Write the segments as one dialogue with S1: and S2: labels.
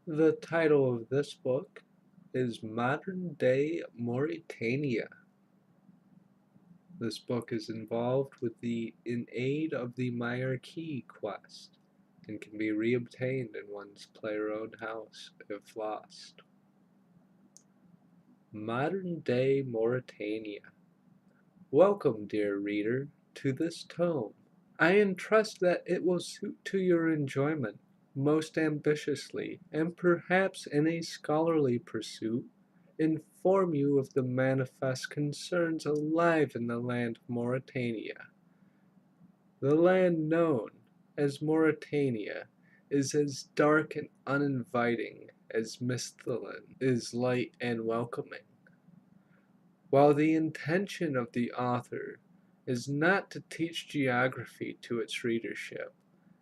S1: The title of this book is Modern Day Morytania. This book is involved with the In Aid of the Myreque quest and can be reobtained in one's player-owned house if lost. Modern Day Morytania. Welcome, dear reader, to this tome. I entrust that it will suit to your enjoyment most ambitiously, and perhaps in a scholarly pursuit, inform you of the manifest concerns alive in the land of Morytania. The land known as Morytania is as dark and uninviting as Misthalin is light and welcoming. While the intention of the author is not to teach geography to its readership,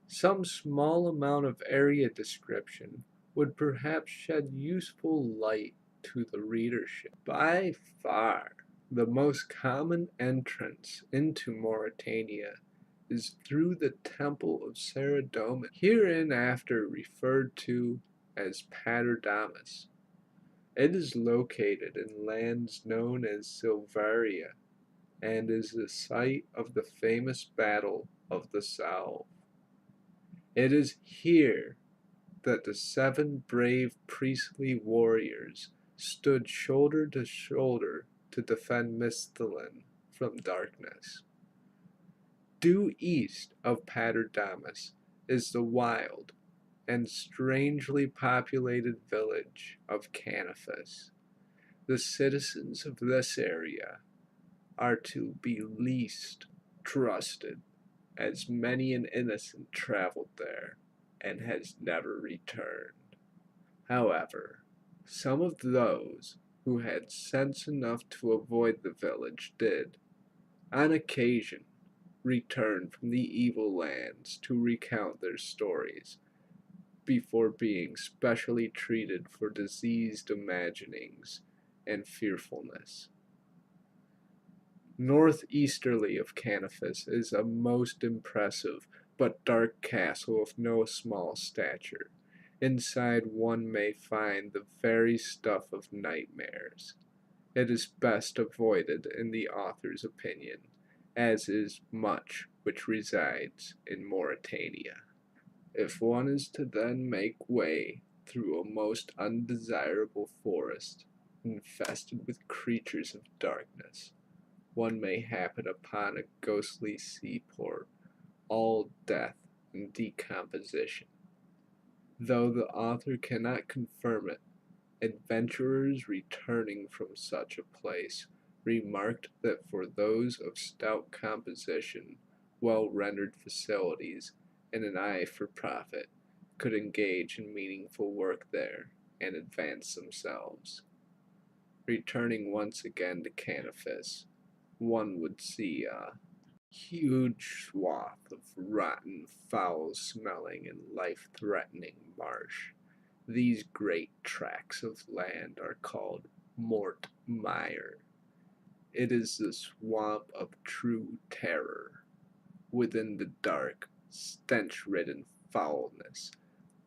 S1: some small amount of area description would perhaps shed useful light to the readership. By far, the most common entrance into Morytania is through the Temple of Pseudonym, hereinafter referred to as Paterdamus. It is located in lands known as Silvaria and is the site of the famous Battle of the Salve. It is here that the 7 brave priestly warriors stood shoulder to shoulder to defend Misthalin from darkness. Due east of Paterdamus is the wild and strangely populated village of Canifus. The citizens of this area are to be least trusted, as many an innocent traveled there and has never returned. However, some of those who had sense enough to avoid the village did, on occasion, return from the evil lands to recount their stories before being specially treated for diseased imaginings and fearfulness. Northeasterly of Canifus is a most impressive but dark castle of no small stature. Inside one may find the very stuff of nightmares. It is best avoided in the author's opinion, as is much which resides in Morytania. If one is to then make way through a most undesirable forest, infested with creatures of darkness, one may happen upon a ghostly seaport, all death and decomposition. Though the author cannot confirm it, adventurers returning from such a place remarked that for those of stout composition, well-rendered facilities, and an eye for profit, could engage in meaningful work there and advance themselves. Returning once again to Canifus, one would see a huge swath of rotten, foul-smelling, and life-threatening marsh. These great tracts of land are called Mort Mire. It is the swamp of true terror. Within the dark, stench-ridden foulness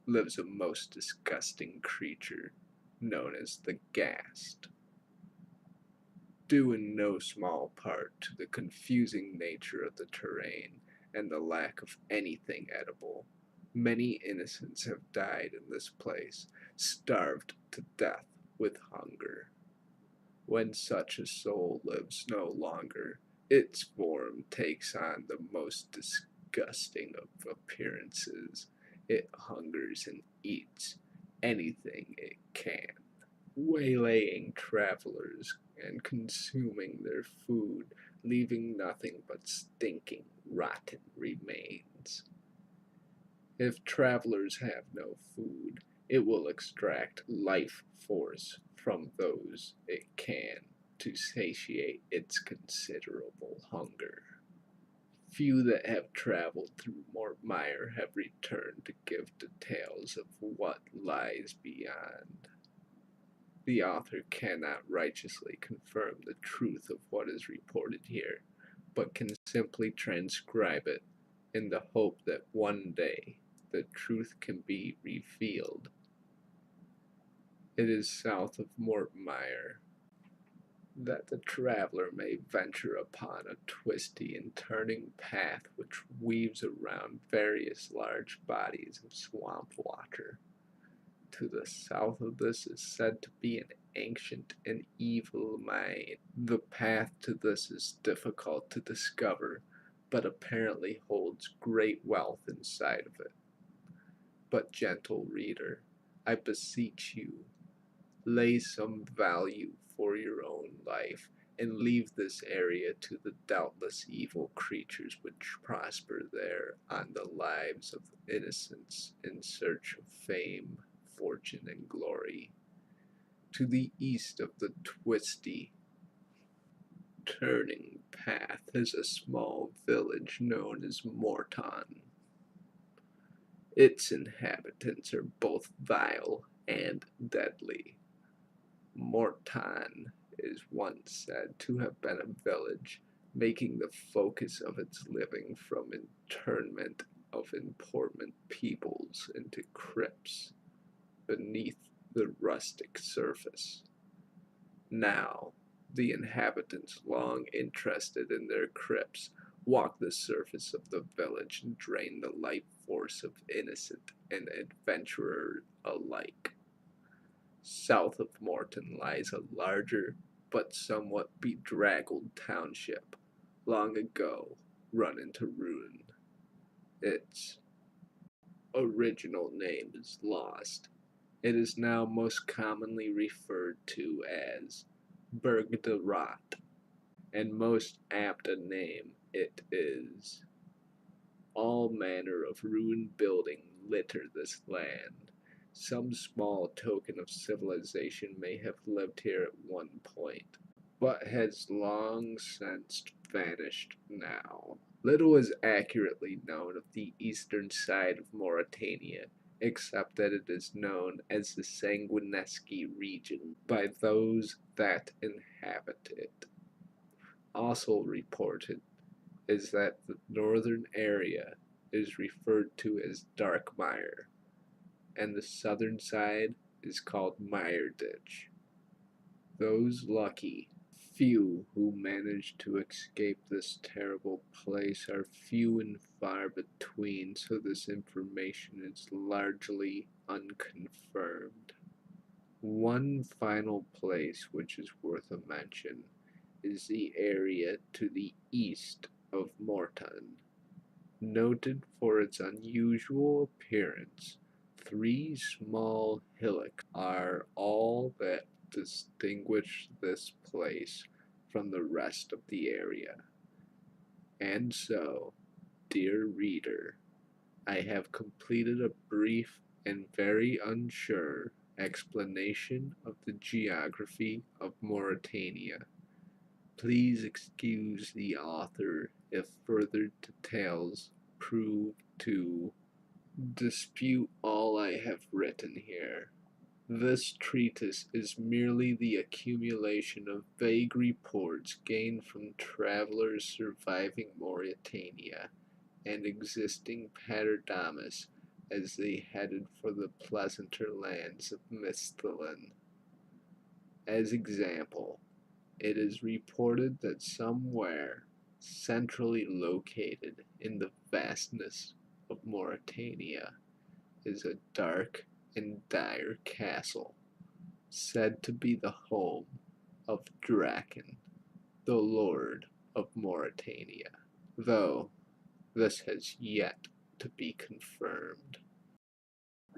S1: lives a most disgusting creature known as the Ghast. Due in no small part to the confusing nature of the terrain and the lack of anything edible, many innocents have died in this place, starved to death with hunger. When such a soul lives no longer, its form takes on the most disgusting of appearances. It hungers and eats anything it can, waylaying travelers and consuming their food, leaving nothing but stinking, rotten remains. If travelers have no food, it will extract life force from those it can to satiate its considerable hunger. Few that have traveled through Mire have returned to give details of what lies beyond. The author cannot righteously confirm the truth of what is reported here, but can simply transcribe it in the hope that one day the truth can be revealed. It is south of Morytania that the traveler may venture upon a twisty and turning path which weaves around various large bodies of swamp water. To the south of this is said to be an ancient and evil mine. The path to this is difficult to discover, but apparently holds great wealth inside of it. But, gentle reader, I beseech you, lay some value for your own life, and leave this area to the doubtless evil creatures which prosper there on the lives of innocents in search of fame, fortune, and glory. To the east of the twisty, turning path is a small village known as Morytania. Its inhabitants are both vile and deadly. Morytania is once said to have been a village, making the focus of its living from internment of important peoples into crypts beneath the rustic surface. Now, the inhabitants, long interested in their crypts, walk the surface of the village and drain the life force of innocent and adventurer alike. South of Morytania lies a larger but somewhat bedraggled township, long ago run into ruin. Its original name is lost. It is now most commonly referred to as Berg de Rot, and most apt a name it is. All manner of ruined building litter this land. Some small token of civilization may have lived here at one point, but has long since vanished now. Little is accurately known of the eastern side of Morytania, except that it is known as the Sanguinesque region by those that inhabit it. Also reported is that the northern area is referred to as Darkmire, and the southern side is called Myreque. Those lucky few who manage to escape this terrible place are few and far between, so this information is largely unconfirmed. One final place which is worth a mention is the area to the east of Morytania. Noted for its unusual appearance, three small hillocks are all that distinguish this place from the rest of the area. And so, dear reader, I have completed a brief and very unsure explanation of the geography of Morytania. Please excuse the author if further details prove to dispute all I have written here. This treatise is merely the accumulation of vague reports gained from travelers surviving Morytania and existing paterdamus as they headed for the pleasanter lands of Misthalin. As example, it is reported that somewhere centrally located in the vastness of Morytania is a dark and dire castle, said to be the home of Draken, the Lord of Morytania, though this has yet to be confirmed.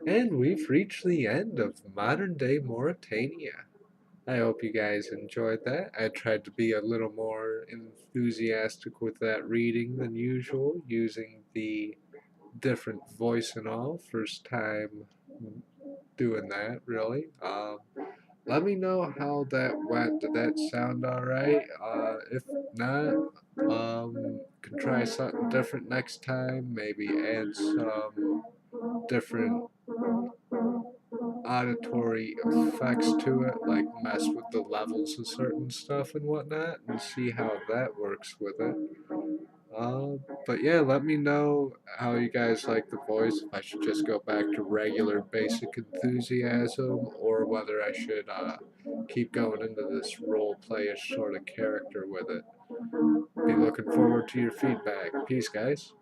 S1: And we've reached the end of modern day Morytania. I hope you guys enjoyed that. I tried to be a little more enthusiastic with that reading than usual, using the different voice and all. First time doing that, really. Let me know how that went. Did that sound alright? If not, can try something different next time. Maybe add some different auditory effects to it, like mess with the levels of certain stuff and whatnot, and see how that works with it. But yeah, let me know how you guys like the voice, if I should just go back to regular basic enthusiasm, or whether I should keep going into this role-playish sort of character with it. Be looking forward to your feedback. Peace, guys.